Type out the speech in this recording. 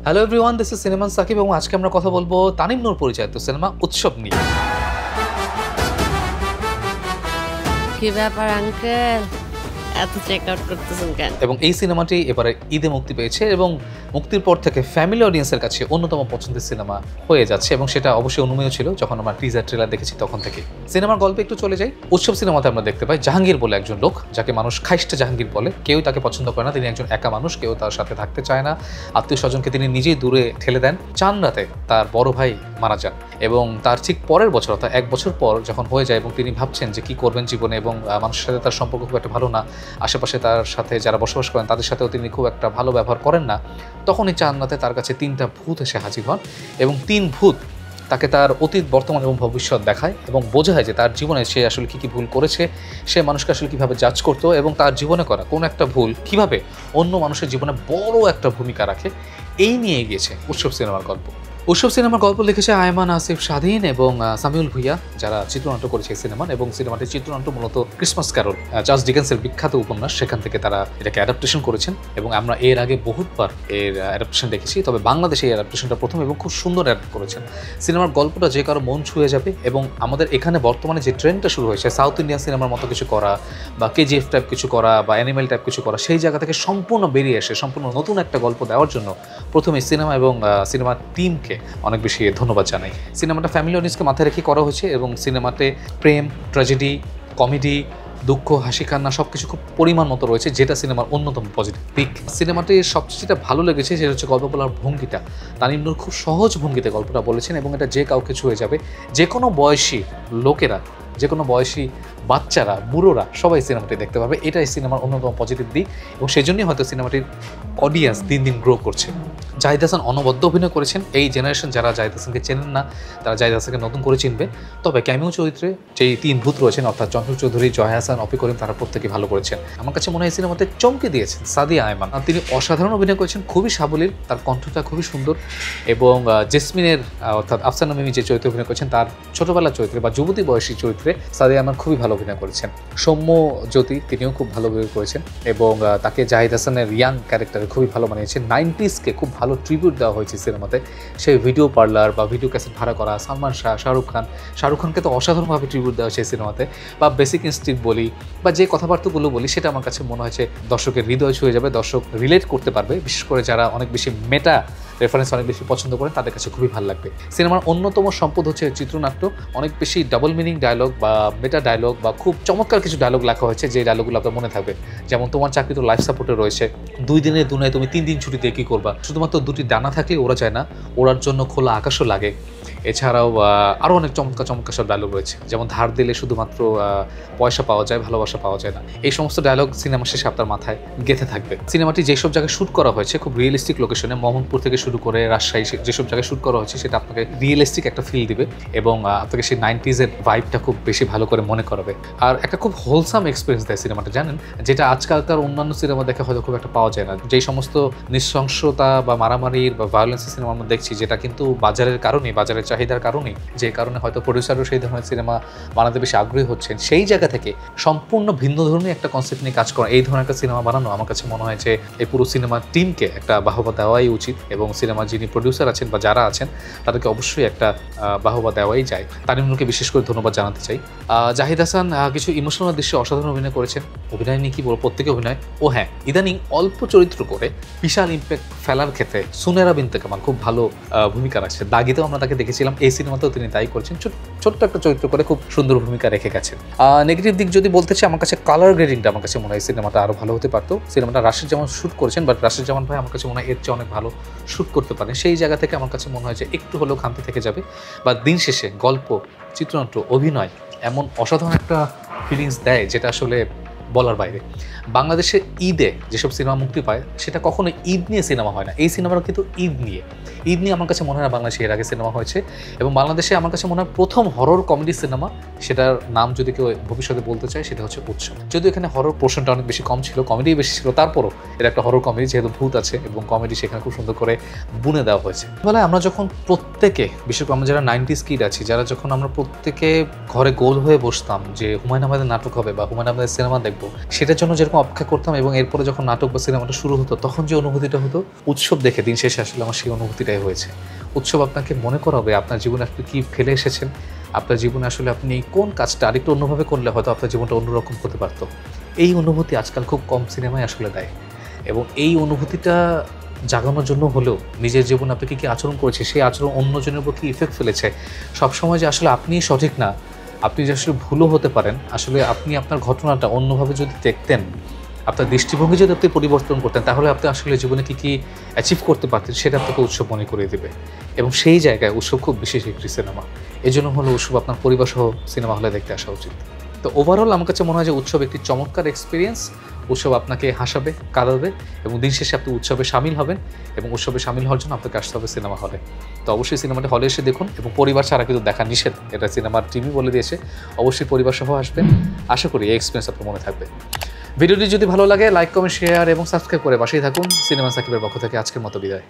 Hello everyone, this is cinnamon Shakib এবং আজকে আমরা কথা বলবো তানিম নূর পরিচালিত সিনেমা উৎসব নিয়ে। কি ব্যাপার আঙ্কেল, এত চেক আউট করতেছেন কেন? এবং এই সিনেমাটি এবারে ঈদে মুক্তি পেয়েছে এবং মুক্তির পর থেকে ফ্যামিলি অডিয়েন্সের কাছে অন্যতম পছন্দের সিনেমা হয়ে যাচ্ছে এবং সেটা অবশ্যই অনুমেয় ছিল যখন আমরা টিজার ট্রেলার দেখেছি তখন থেকে। সিনেমার গল্পে একটু চলে যাই। উৎসব সিনেমাতে আমরা দেখতে পাই জাহাঙ্গীর বলে একজন লোক, যাকে মানুষ খাইস্টে জাহাঙ্গীর বলে। কেউ তাকে পছন্দ করে না, তিনি একজন একা মানুষ, কেউ তার সাথে থাকতে চায় না, আত্মীয় স্বজনকে তিনি নিজেই দূরে ঠেলে দেন। চান রাতে তার বড় ভাই মারা যান এবং তার ঠিক পরের বছর অর্থাৎ 1 বছর পর যখন হয়ে যায় এবং তিনি ভাবছেন যে কি করবেন জীবনে এবং মানুষের সাথে তার সম্পর্ক খুব একটা ভালো না, আশেপাশে তার সাথে যারা বসবাস করেন তাদের সাথেও তিনি খুব একটা ভালো ব্যবহার করেন না, তখনই চান রাতে তার কাছে 3টা ভূত এসে হাজির হন এবং 3 ভূত তাকে তার অতীত, বর্তমান এবং ভবিষ্যৎ দেখায় এবং বোঝায় যে তার জীবনে সে আসলে কী কী ভুল করেছে, সে মানুষকে আসলে কীভাবে জাজ করতো এবং তার জীবনে করা কোনো একটা ভুল কীভাবে অন্য মানুষের জীবনে বড় একটা ভূমিকা রাখে। এই নিয়ে গিয়েছে উৎসব সিনেমার গল্প। উৎসব সিনেমার গল্প লিখেছে আয়মান আসিফ স্বাধীন এবং সামিউল ভুইয়া, যারা চিত্রনাট্য করেছে এই সিনেমা। এবং সিনেমাটির চিত্রনাট্য মূলত ক্রিসমাস ক্যারল, চার্লস ডিকেন্সের বিখ্যাত উপন্যাস, সেখান থেকে তারা এটাকে অ্যাডাপ্টেশন করেছেন এবং আমরা এর আগে বহুতবার এর অ্যাডাপ্টেশন দেখেছি, তবে বাংলাদেশে এই অ্যাডাপ্টেশনটা প্রথম এবং খুব সুন্দর অ্যাডাপ্ট করেছেন। সিনেমার গল্পটা যে কারো মন ছুঁয়ে যাবে এবং আমাদের এখানে বর্তমানে যে ট্রেন্ডটা শুরু হয়েছে সাউথ ইন্ডিয়ান সিনেমার মতো কিছু করা বা কেজিএফ টাইপ কিছু করা বা অ্যানিমেল টাইপ কিছু করা, সেই জায়গা থেকে সম্পূর্ণ বেরিয়ে এসে সম্পূর্ণ নতুন একটা গল্প দেওয়ার জন্য প্রথমে সিনেমা এবং সিনেমার টিমকে অনেক বেশি ধন্যবাদ জানাই। সিনেমাটা ফ্যামিলি অডিয়েন্সকে মাথায় রেখে করা হয়েছে এবং সিনেমাতে প্রেম, ট্র্যাজেডি, কমেডি, দুঃখ, হাসি, কান্না সব কিছু খুব পরিমাণ মতো রয়েছে, যেটা সিনেমার অন্যতম পজিটিভ দিক। সিনেমাটির সবচেয়ে যেটা ভালো লেগেছে সেটা হচ্ছে গল্প বলার ভঙ্গিটা। তানিম নূর খুব সহজ ভঙ্গিতে গল্পটা বলেছেন এবং এটা যে কাউকে ছুঁয়ে যাবে। যে কোনো বয়সী লোকেরা, যে কোনো বয়সী বাচ্চারা, বুড়োরা সবাই সিনেমাটি দেখতে পাবে। এটাই সিনেমার অন্যতম পজিটিভ দিক এবং সেই জন্যই হয়তো সিনেমাটির অডিয়েন্স দিন দিন গ্রো করছে। জাহিদ হাসান অনবদ্য অভিনয় করেছেন। এই জেনারেশন যারা জাহিদ হাসানকে চেনেন না তারা জাহিদ হাসানকে নতুন করে চিনবে। তবে ক্যামিও চরিত্রে যেই 3 ভূত রয়েছেন অর্থাৎ চঞ্চল চৌধুরী, জয় হাসান, অপি করিম, তারা প্রত্যেকে ভালো করেছেন। আমার কাছে মনে হয় সিনেমাতে চমকে দিয়েছেন সাদিয়া আয়মান। তিনি অসাধারণ অভিনয় করেছেন, খুবই সাবলীল, তার কণ্ঠটা খুবই সুন্দর এবং জেসমিনের অর্থাৎ আফসানা মিমি যে চরিত্রে অভিনয় করেছেন তার ছোটবেলার চরিত্রে বা যুবতী বয়সী চরিত্রে সাদিয়া আয়মান খুবই ভালো অভিনয় করেছেন। সৌম্য জ্যোতি, তিনিও খুব ভালো অভিনয় করেছেন এবং তাকে জাহিদ হাসানের ইয়াং ক্যারেক্টারে খুবই ভালো বানিয়েছেন। 90sকে খুব ভালো ট্রিবিউট দেওয়া হয়েছে সিনেমাতে। সেই ভিডিও পার্লার বা ভিডিও ক্যাসেট ভাড়া করা, সালমান শাহ, শাহরুখ খানকে তো অসাধারণভাবে ট্রিবিউট দেওয়া হয়েছে সিনেমাতে। বা বেসিক ইনস্টিংক্ট বলি বা যে কথাবার্তাগুলো বলি, সেটা আমার কাছে মনে হয়েছে দর্শকের হৃদয় ছুঁয়ে যাবে, দর্শক রিলেট করতে পারবে, বিশেষ করে যারা অনেক বেশি মেটা রেফারেন্স অনেক বেশি পছন্দ করেন তাদের কাছে খুবই ভালো লাগবে। সিনেমার অন্যতম সম্পদ হচ্ছে চিত্রনাট্য। অনেক বেশি ডাবল মিনিং ডায়লগ বা মেটা ডায়লগ বা খুব চমৎকার কিছু ডায়লগ লেখা হয়েছে, যে ডায়লগগুলো আপনার মনে থাকবে। যেমন তোমার চাকরি তো লাইফ সাপোর্টে রয়েছে, 2 দিনের দুনিয়ায় তুমি 3 দিন ছুটিতে কী করবা, শুধুমাত্র 2টি ডানা থাকলে ওরা যায় না, ওড়ার জন্য খোলা আকাশও লাগে। এছাড়াও আরও অনেক চমৎকার সব ডায়লগ রয়েছে, যেমন ধার দিলে শুধুমাত্র পয়সা পাওয়া যায়, ভালোবাসা পাওয়া যায় না। এই সমস্ত ডায়লগ সিনেমা শেষে আপনার মাথায় গেঁথে থাকবে। সিনেমাটি যেসব জায়গায় শ্যুট করা হয়েছে খুব রিয়েলিস্টিক লোকেশনে, মোহাম্মদপুর থেকে শুরু করে রাজশাহী, যেসব জায়গায় শ্যুট করা হয়েছে সেটা আপনাকে রিয়েলিস্টিক একটা ফিল দিবে এবং আপনাকে সেই 90s-এর ভাইবটা খুব বেশি ভালো করে মনে করাবে। আর একটা খুব হোলসাম এক্সপিরিয়েন্স দেয় সিনেমাটা, জানেন, যেটা আজকালকার অন্যান্য সিনেমা দেখে হয়তো খুব একটা পাওয়া যায় না। যেই সমস্ত নৃশংসতা বা মারামারির বা ভায়োলেন্সের সিনেমা আমরা দেখছি, যেটা কিন্তু বাজারের কারণে, বাজারের চাহিদার কারণে, যে কারণে হয়তো প্রডিউসারও সেই ধরনের সিনেমা বানাতে বেশি আগ্রহী হচ্ছেন, সেই জায়গা থেকে সম্পূর্ণ ভিন্ন ধরনের একটা কনসেপ্ট নিয়ে কাজ করা, এই ধরনের একটা সিনেমা বানানো আমার কাছে মনে হয় যে এই পুরো সিনেমা টিমকে একটা বাহবা দেওয়াই উচিত এবং সিনেমার যিনি প্রডিউসার আছেন বা যারা আছেন তাদেরকে অবশ্যই একটা বাহবা দেওয়াই যায়। তানিম নূরকে বিশেষ করে ধন্যবাদ জানাতে চাই। জাহিদ হাসান কিছু ইমোশনাল দৃশ্যে অসাধারণ অভিনয় করেছেন। অভিনয় নিয়ে কী বলবো, প্রত্যেকে অভিনয়। ও হ্যাঁ, ইদানিং অল্প চরিত্র করে বিশাল ইম্প্যাক্ট ফেলার ক্ষেত্রে সুনেরা বিনতে কামাল খুব ভালো ভূমিকা রাখছে। দাগিতেও আমরা তাকে দেখেছিলাম, এই সিনেমাতেও তিনি তাই করেছেন, ছোট্ট একটা চরিত্র করে খুব সুন্দর ভূমিকা রেখে গেছেন। নেগেটিভ দিক যদি বলতে চাই, আমার কাছে কালার গ্রেডিংটা আমার কাছে মনে হয় সিনেমাটা আরও ভালো হতে পারতো। সিনেমাটা রাশিদ জামান শ্যুট করেছেন, বাট রাশিদ জামান ভাই আমার কাছে মনে হয় এর চেয়ে অনেক ভালো শ্যুট করতে পারেন। সেই জায়গা থেকে আমার কাছে মনে হয় যে একটু হলেও খামতি থেকে যাবে। বা দিন শেষে গল্প, চিত্রনাট্য, অভিনয় এমন অসাধারণ একটা ফিলিংস দেয় যেটা আসলে বলার বাইরে। বাংলাদেশে ঈদে যেসব সিনেমা মুক্তি পায় সেটা কখনো ঈদ নিয়ে সিনেমা হয় না, এই সিনেমাটা কিন্তু ঈদ নিয়ে আমার কাছে মনে হয় না বাংলাদেশে এর আগে সিনেমা হয়েছে। এবং বাংলাদেশে আমার কাছে মনে হয় প্রথম হরর কমেডি সিনেমা, সেটার নাম যদি কেউ ভবিষ্যতে বলতে চায় সেটা হচ্ছে উৎসব। যদিও এখানে হরর পোর্শনটা অনেক বেশি কম ছিল, কমেডি বেশি ছিল, তারপরও এটা একটা হরর কমেডি, যেহেতু ভূত আছে এবং কমেডি সেখানে খুব সুন্দর করে বুনে দেওয়া হয়েছে। বলে আমরা যখন প্রত্যেকে, বিশেষ করে আমরা যারা 90s কিড আছি, যারা যখন আমরা প্রত্যেকে ঘরে গোল হয়ে বসতাম যে হুমায়ুন আহমেদের নাটক হবে বা হুমায়ুন আহমেদের সিনেমা দেখব, দেখবো, সেটার জন্য যেরকম অপেক্ষা করতাম এবং এরপরে যখন নাটক বা সিনেমাটা শুরু হতো তখন যে অনুভূতিটা হতো, উৎসব দেখে দিন শেষে আসলে আমার সেই অনুভূতিটাই হয়েছে। উৎসব আপনাকে মনে করাবে আপনার জীবনে আপনি কী ফেলে এসেছেন, আপনার জীবনে আসলে আপনি কোন কাজটা আরেকটু অন্যভাবে করলে হয়তো আপনার জীবনটা অন্যরকম হতে পারতো। এই অনুভূতি আজকাল খুব কম সিনেমায় আসলে দেয়, এবং এই অনুভূতিটা জাগানোর জন্য হলেও নিজের জীবনে আপনি কী আচরণ করেছে, সেই আচরণ অন্যজনের উপর কী ইফেক্ট ফেলেছে, সবসময় যে আসলে আপনিই সঠিক না, আপনি যে আসলে ভুলও হতে পারেন, আসলে আপনি আপনার ঘটনাটা অন্যভাবে যদি দেখতেন, আপনার দৃষ্টিভঙ্গি যদি আপনি পরিবর্তন করতেন, তাহলে আপনি আসলে জীবনে কী কী অ্যাচিভ করতে পারতেন সেটা আপনাকে উৎসব মনে করিয়ে দেবে। এবং সেই জায়গায় উৎসব খুব বিশেষ একটি সিনেমা, এই জন্য হলো উৎসব আপনার পরিবারসহ সিনেমা হলে দেখতে আসা উচিত। তো ওভারঅল আমার কাছে মনে হয় যে উৎসব একটি চমৎকার এক্সপিরিয়েন্স। উৎসব আপনাকে হাসাবে, কাঁদাবে, এবং দিন শেষে আপনি উৎসবে শামিল হবেন, এবং উৎসবে শামিল হওয়ার জন্য আপনাকে আসতে হবে সিনেমা হলে। তো অবশ্যই সিনেমাটি হলে এসে দেখুন, এবং পরিবার ছাড়া কিন্তু দেখা নিষেধ, এটা সিনেমার টিমই বলে দিয়েছে। অবশ্যই পরিবার সহ আসবেন, আশা করি এই এক্সপিরিয়েন্স আপনার মনে থাকবে। ভিডিওটি যদি ভালো লাগে লাইক, কমেন্ট, শেয়ার এবং সাবস্ক্রাইব করে পাশেই থাকুন। সিনেমা সাকিবের পক্ষ থেকে আজকের মতো বিদায়।